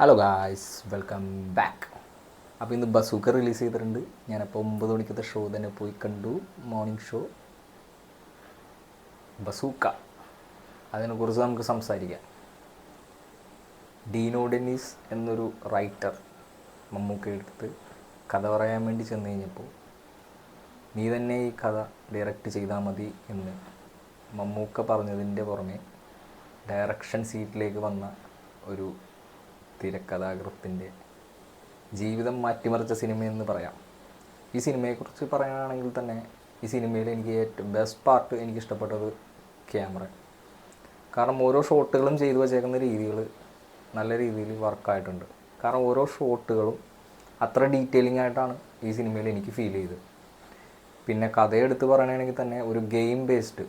Hello guys, welcome back. അപ്പോൾ ഇന്ന് bazooka release ചെയ്തിട്ടുണ്ട്. ഞാനപ്പോൾ 9 മണിക്കത്തെ ഷോ തന്നെ പോയി കണ്ടു. Morning show bazooka. അതിനെക്കുറിച്ച് നമുക്ക് സംസാരിക്കാം. ഡീനോ ഡെന്നീസ് എന്നൊരു റൈറ്റർ മമ്മൂക്ക എടുത്ത് കഥ പറയാൻ വേണ്ടി ചെന്ന് കഴിഞ്ഞപ്പോൾ നീ തന്നെ ഈ കഥ ഡയറക്റ്റ് ചെയ്താൽ മതി എന്ന് മമ്മൂക്ക പറഞ്ഞതിൻ്റെ പുറമെ ഡയറക്ഷൻ സീറ്റിലേക്ക് വന്ന ഒരു തിരക്കഥാകൃത്തിൻ്റെ ജീവിതം മാറ്റിമറിച്ച സിനിമയെന്ന് പറയാം. ഈ സിനിമയെക്കുറിച്ച് പറയുകയാണെങ്കിൽ തന്നെ ഈ സിനിമയിൽ എനിക്ക് ഏറ്റവും ബെസ്റ്റ് പാർട്ട് എനിക്കിഷ്ടപ്പെട്ടത് ക്യാമറ. കാരണം ഓരോ ഷോട്ടുകളും ചെയ്തു വച്ചേക്കുന്ന രീതികൾ നല്ല രീതിയിൽ വർക്കായിട്ടുണ്ട്. കാരണം ഓരോ ഷോട്ടുകളും അത്ര ഡീറ്റെയിലിംഗ് ആയിട്ടാണ് ഈ സിനിമയിൽ എനിക്ക് ഫീൽ ചെയ്തത്. പിന്നെ കഥയെടുത്ത് പറയുകയാണെങ്കിൽ തന്നെ ഒരു ഗെയിം ബേസ്ഡ്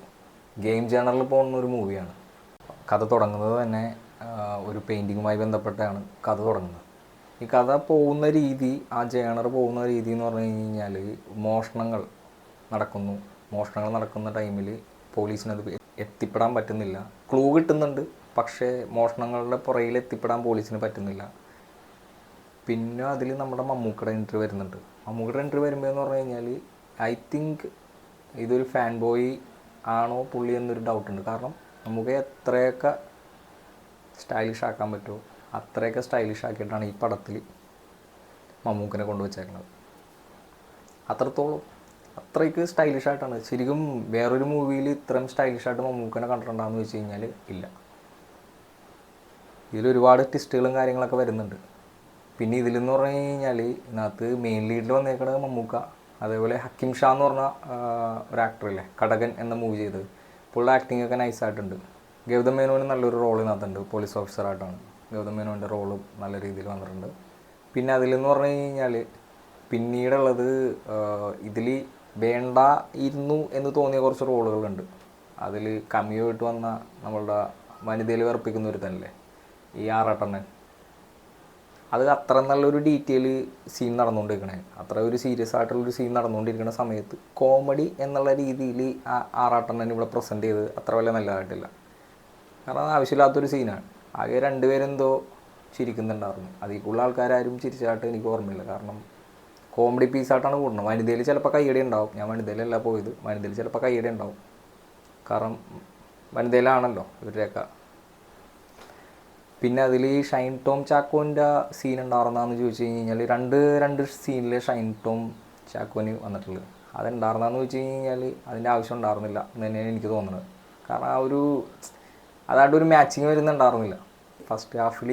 ഗെയിം ജേണറിൽ പോകുന്ന ഒരു മൂവിയാണ്. കഥ തുടങ്ങുന്നത് തന്നെ ഒരു പെയിൻറ്റിങ്ങുമായി ബന്ധപ്പെട്ടാണ് കഥ തുടങ്ങുന്നത്. ഈ കഥ പോകുന്ന രീതി, ആ ജേണർ പോകുന്ന രീതി എന്ന് പറഞ്ഞു കഴിഞ്ഞാൽ മോഷണങ്ങൾ നടക്കുന്ന ടൈമിൽ പോലീസിനത് എത്തിപ്പെടാൻ പറ്റുന്നില്ല. ക്ലൂ കിട്ടുന്നുണ്ട്, പക്ഷേ മോഷണങ്ങളുടെ പുറയിൽ എത്തിപ്പെടാൻ പോലീസിന് പറ്റുന്നില്ല. പിന്നെ അതിൽ നമ്മുടെ മമ്മൂക്കയുടെ എൻട്രി വരുന്നുണ്ട്. മമ്മൂക്കയുടെ എൻട്രി വരുമ്പോൾ എന്ന് പറഞ്ഞു കഴിഞ്ഞാൽ ഐ തിങ്ക് ഇതൊരു ഫാൻ ബോയ് ആണോ പുള്ളി എന്നൊരു ഡൗട്ടുണ്ട്. കാരണം നമുക്ക് എത്രയൊക്കെ സ്റ്റൈലിഷ് ആക്കാൻ പറ്റുമോ അത്രയൊക്കെ സ്റ്റൈലിഷ് ആക്കിയിട്ടാണ് ഈ പടത്തിൽ മമ്മൂക്കനെ കൊണ്ടുവച്ചേക്കുന്നത്. അത്രയ്ക്ക് സ്റ്റൈലിഷ് ആയിട്ടാണ്. ശരിക്കും വേറൊരു മൂവിയിൽ ഇത്രയും സ്റ്റൈലിഷായിട്ട് മമ്മൂക്കനെ കണ്ടിട്ടുണ്ടാകുന്ന വെച്ച് കഴിഞ്ഞാൽ ഇല്ല. ഇതിലൊരുപാട് ട്വിസ്റ്റുകളും കാര്യങ്ങളൊക്കെ വരുന്നുണ്ട്. പിന്നെ ഇതിലെന്ന് പറഞ്ഞു കഴിഞ്ഞാൽ ഇതിനകത്ത് മെയിൻ ലീഡിൽ വന്നേക്കുന്നത് മമ്മൂക്ക, അതേപോലെ ഹക്കീം ഷാ എന്ന് പറഞ്ഞ ഒരു ആക്ടറില്ലേ, കടകൻ എന്ന മൂവി ചെയ്തത്. പുള്ളിയുടെ ആക്ടിങ് ഒക്കെ നൈസായിട്ടുണ്ട്. ഗൗതം മേനോന് നല്ലൊരു റോൾ ഇതിനകത്തുണ്ട്. പോലീസ് ഓഫീസറായിട്ടാണ് ഗൗതം മേനോൻ്റെ റോളും നല്ല രീതിയിൽ വന്നിട്ടുണ്ട്. പിന്നെ അതിലെന്ന് പറഞ്ഞു കഴിഞ്ഞാൽ പിന്നീടുള്ളത് ഇതിൽ വേണ്ടായിരുന്നു എന്ന് തോന്നിയ കുറച്ച് റോളുകളുണ്ട്. അതിൽ കമ്മിയോ ആയിട്ട് വന്ന നമ്മളുടെ വനിതയിൽ വിറപ്പിക്കുന്ന ഒരു തന്നെ ഈ ആറാട്ടണ്ണൻ, അത് അത്ര നല്ലൊരു ഡീറ്റെയിൽ സീൻ നടന്നുകൊണ്ടിരിക്കണേ, അത്ര ഒരു സീരിയസ് ആയിട്ടുള്ളൊരു സീൻ നടന്നുകൊണ്ടിരിക്കുന്ന സമയത്ത് കോമഡി എന്നുള്ള രീതിയിൽ ആ ആറാട്ടണ്ണൻ ഇവിടെ പ്രസൻറ്റ് ചെയ്ത് അത്ര വലിയ നല്ലതായിട്ടില്ല. കാരണം അത് ആവശ്യമില്ലാത്തൊരു സീനാണ്. ആകെ രണ്ടുപേരെന്തോ ചിരിക്കുന്നുണ്ടായിരുന്നു. അതിൽ കൂടുതൽ ആൾക്കാരും ചിരിച്ചായിട്ട് എനിക്ക് ഓർമ്മയില്ല. കാരണം കോമഡി പീസായിട്ടാണ് കൂടുന്നത്. വനിതയിൽ ചിലപ്പോൾ കയ്യടി ഉണ്ടാവും. ഞാൻ വനിതയിലല്ല പോയത്, വനിതയിൽ ചിലപ്പോൾ കയ്യടി ഉണ്ടാവും. കാരണം വനിതയിലാണല്ലോ ഇവരുടെയൊക്കെ. പിന്നെ അതിൽ ഷൈൻ ടോം ചാക്കോൻ്റെ സീൻ ഉണ്ടായിരുന്നതെന്ന് ചോദിച്ചു കഴിഞ്ഞാൽ രണ്ട് സീനിൽ ഷൈൻ ടോം ചാക്കോന് വന്നിട്ടുള്ളത്. അതുണ്ടായിരുന്നതെന്ന് ചോദിച്ചു കഴിഞ്ഞാൽ അതിൻ്റെ ആവശ്യം ഉണ്ടായിരുന്നില്ല എന്ന് തന്നെയാണ് എനിക്ക് തോന്നുന്നത്. കാരണം അതായിട്ട് ഒരു മാച്ചിങ് വരുന്നുണ്ടായിരുന്നില്ല. ഫസ്റ്റ് ഹാഫിൽ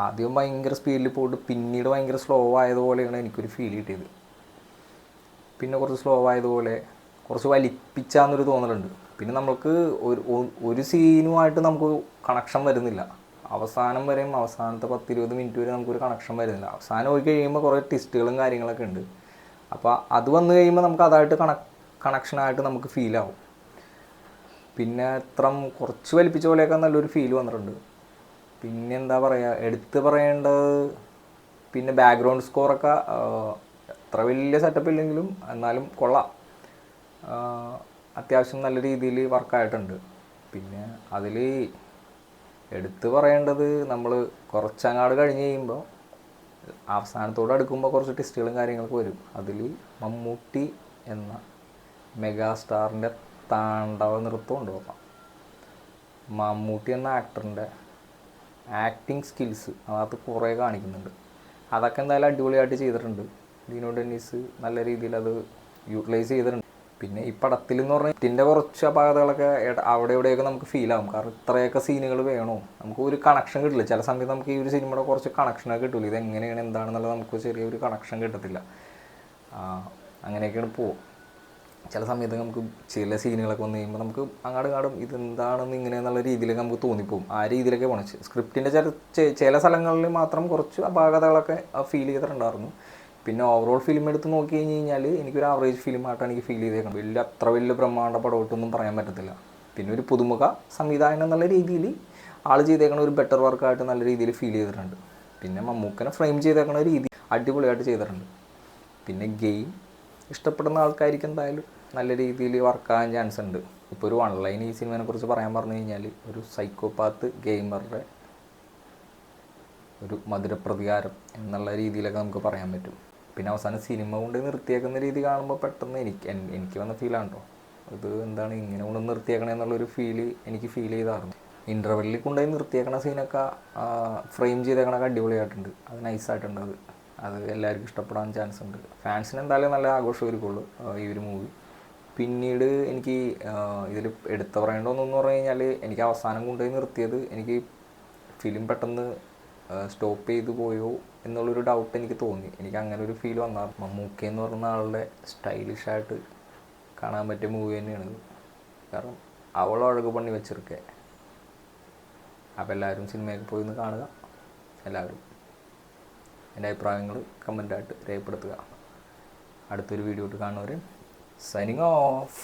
ആദ്യം ഭയങ്കര സ്പീഡിൽ പോയിട്ട് പിന്നീട് ഭയങ്കര സ്ലോ ആയതുപോലെയാണ് എനിക്കൊരു ഫീൽ കിട്ടിയത്. പിന്നെ കുറച്ച് സ്ലോ ആയതുപോലെ കുറച്ച് വലിപ്പിച്ചാന്നൊരു തോന്നലുണ്ട്. പിന്നെ നമുക്ക് ഒരു സീനുമായിട്ട് നമുക്ക് കണക്ഷൻ വരുന്നില്ല. അവസാനം വരെയും അവസാനത്തെ 10-20 മിനിറ്റ് വരെ നമുക്കൊരു കണക്ഷൻ വരുന്നില്ല. അവസാനം പോയി കഴിയുമ്പോൾ കുറേ ട്വിസ്റ്റുകളും കാര്യങ്ങളൊക്കെ ഉണ്ട്. അപ്പോൾ അത് വന്നു കഴിയുമ്പോൾ നമുക്ക് അതായിട്ട് കണക്ഷനായിട്ട് നമുക്ക് ഫീലാവും. പിന്നെ കുറച്ച് വലിപ്പിച്ച പോലെയൊക്കെ നല്ലൊരു ഫീൽ വന്നിട്ടുണ്ട്. പിന്നെ എന്താ പറയുക, എടുത്ത് പറയേണ്ടത് പിന്നെ ബാക്ക്ഗ്രൗണ്ട് സ്കോറൊക്കെ അത്ര വലിയ സെറ്റപ്പ് ഇല്ലെങ്കിലും എന്നാലും കൊള്ളാം. അത്യാവശ്യം നല്ല രീതിയിൽ വർക്കായിട്ടുണ്ട്. പിന്നെ അതിൽ എടുത്ത് പറയേണ്ടത് നമ്മൾ കുറച്ചങ്ങാട് കഴിഞ്ഞ് കഴിയുമ്പോൾ അവസാനത്തോട് അടുക്കുമ്പോൾ കുറച്ച് ടെസ്റ്റുകളും കാര്യങ്ങളൊക്കെ വരും. അതിൽ മമ്മൂട്ടി എന്ന മെഗാസ്റ്റാറിൻ്റെ താണ്ഡവ നൃത്തം ഉണ്ട്. നോക്കാം, മമ്മൂട്ടി എന്ന ആക്ടറിൻ്റെ ആക്ടിങ് സ്കിൽസ് അതിനകത്ത് കുറേ കാണിക്കുന്നുണ്ട്. അതൊക്കെ എന്തായാലും അടിപൊളിയായിട്ട് ചെയ്തിട്ടുണ്ട്. ഡീനോ ഡെന്നീസ് നല്ല രീതിയിൽ അത് യൂട്ടിലൈസ് ചെയ്തിട്ടുണ്ട്. പിന്നെ ഈ പടത്തിൽ എന്ന് പറഞ്ഞാൽ ഇതിൻ്റെ കുറച്ച് അപാകതകളൊക്കെ അവിടെ ഇവിടെയൊക്കെ നമുക്ക് ഫീലാകും. കാരണം ഇത്രയൊക്കെ സീനുകൾ വേണോ, നമുക്ക് ഒരു കണക്ഷൻ കിട്ടില്ല. ചില സമയത്ത് നമുക്ക് ഈ ഒരു സിനിമയുടെ കുറച്ച് കണക്ഷനൊക്കെ കിട്ടില്ല. ഇതെങ്ങനെയാണ് എന്താണെന്നുള്ളത് നമുക്ക് ചെറിയൊരു കണക്ഷൻ കിട്ടത്തില്ല. അങ്ങനെയൊക്കെയാണ് പോകും. ചില സമയത്ത് നമുക്ക് ചില സീനുകളൊക്കെ വന്നു കഴിയുമ്പോൾ നമുക്ക് അങ്ങാടും ഇതെന്താണെന്ന് ഇങ്ങനെയെന്നുള്ള രീതിയിലൊക്കെ നമുക്ക് തോന്നിപ്പോവും. ആ രീതിയിലൊക്കെ പോകണം. സ്ക്രിപ്റ്റിൻ്റെ ചില സ്ഥലങ്ങളിൽ മാത്രം കുറച്ച് അപാകതകളൊക്കെ ഫീൽ ചെയ്തിട്ടുണ്ടായിരുന്നു. പിന്നെ ഓവറോൾ ഫിലിം എടുത്ത് നോക്കി കഴിഞ്ഞാൽ എനിക്കൊരു ആവറേജ് ഫിലിമായിട്ടാണ് എനിക്ക് ഫീൽ ചെയ്തേക്കുന്നത്. അത്ര വലിയ ബ്രഹ്മാണ്ഡ പടമായിട്ടൊന്നും പറയാൻ പറ്റത്തില്ല. പിന്നെ ഒരു പുതുമുഖ സംവിധായകൻ എന്നുള്ള രീതിയിൽ ആൾ ചെയ്തേക്കണ ഒരു ബെറ്റർ വർക്കായിട്ട് നല്ല രീതിയിൽ ഫീൽ ചെയ്തിട്ടുണ്ട്. പിന്നെ മമ്മൂക്കനെ ഫ്രെയിം ചെയ്തേക്കണ രീതി അടിപൊളിയായിട്ട് ചെയ്തിട്ടുണ്ട്. പിന്നെ ഗെയിം ഇഷ്ടപ്പെടുന്ന ആൾക്കാർക്ക് എന്തായാലും നല്ല രീതിയിൽ വർക്കാകാൻ ചാൻസ് ഉണ്ട്. ഇപ്പോൾ ഒരു 1 ലൈൻ ഈ സിനിമയെ കുറിച്ച് പറയാൻ പറഞ്ഞു കഴിഞ്ഞാൽ ഒരു സൈക്കോപാത്ത് ഗെയിമറുടെ ഒരു മധുരപ്രതികാരം എന്നുള്ള രീതിയിലൊക്കെ നമുക്ക് പറയാൻ പറ്റും. പിന്നെ അവസാനം സിനിമ കൊണ്ട് നിർത്തിയേക്കുന്ന രീതി കാണുമ്പോൾ പെട്ടെന്ന് എനിക്ക് വന്ന ഫീലാണ് കേട്ടോ. ഇത് എന്താണ് ഇങ്ങനെ കൊണ്ട് നിർത്തിയേക്കണേ എന്നുള്ളൊരു എനിക്ക് ഫീൽ ചെയ്തായിരുന്നു. ഇൻ്റർവെല്ലിൽ കൊണ്ടുപോയി നിർത്തിയേക്കണ സീനൊക്കെ ഫ്രെയിം ചെയ്തേക്കണൊക്കെ അടിപൊളിയായിട്ടുണ്ട്. അത് നൈസായിട്ടുണ്ട്. അത് എല്ലാവർക്കും ഇഷ്ടപ്പെടാൻ ചാൻസ് ഉണ്ട്. ഫാൻസിന് എന്തായാലും നല്ല ആഘോഷമായിരിക്കുള്ളൂ ഈ ഒരു മൂവി. പിന്നീട് എനിക്ക് ഇതിൽ എടുത്തു പറയേണ്ടതെന്ന് പറഞ്ഞു കഴിഞ്ഞാൽ, എനിക്ക് അവസാനം കൊണ്ടുപോയി നിർത്തിയത്, എനിക്ക് ഫിലിം പെട്ടെന്ന് സ്റ്റോപ്പ് ചെയ്തു പോയോ എന്നുള്ളൊരു ഡൗട്ട് എനിക്ക് തോന്നി. എനിക്ക് അങ്ങനെ ഒരു ഫീൽ വന്നാൽ മമ്മൂക്ക എന്ന് പറയുന്ന ആളുടെ സ്റ്റൈലിഷായിട്ട് കാണാൻ പറ്റിയ മൂവി തന്നെയാണിത്. കാരണം അവൾ അഴക് പണി വെച്ചിരിക്കെ. അപ്പോൾ എല്ലാവരും സിനിമയൊക്കെ പോയി ഒന്ന് കാണുക. എല്ലാവരും എൻ്റെ അഭിപ്രായങ്ങൾ കമൻ്റായിട്ട് രേഖപ്പെടുത്തുക. അടുത്തൊരു വീഡിയോ ഇട്ട് കാണുന്നവരെ സൈനിങ് ഓഫ്.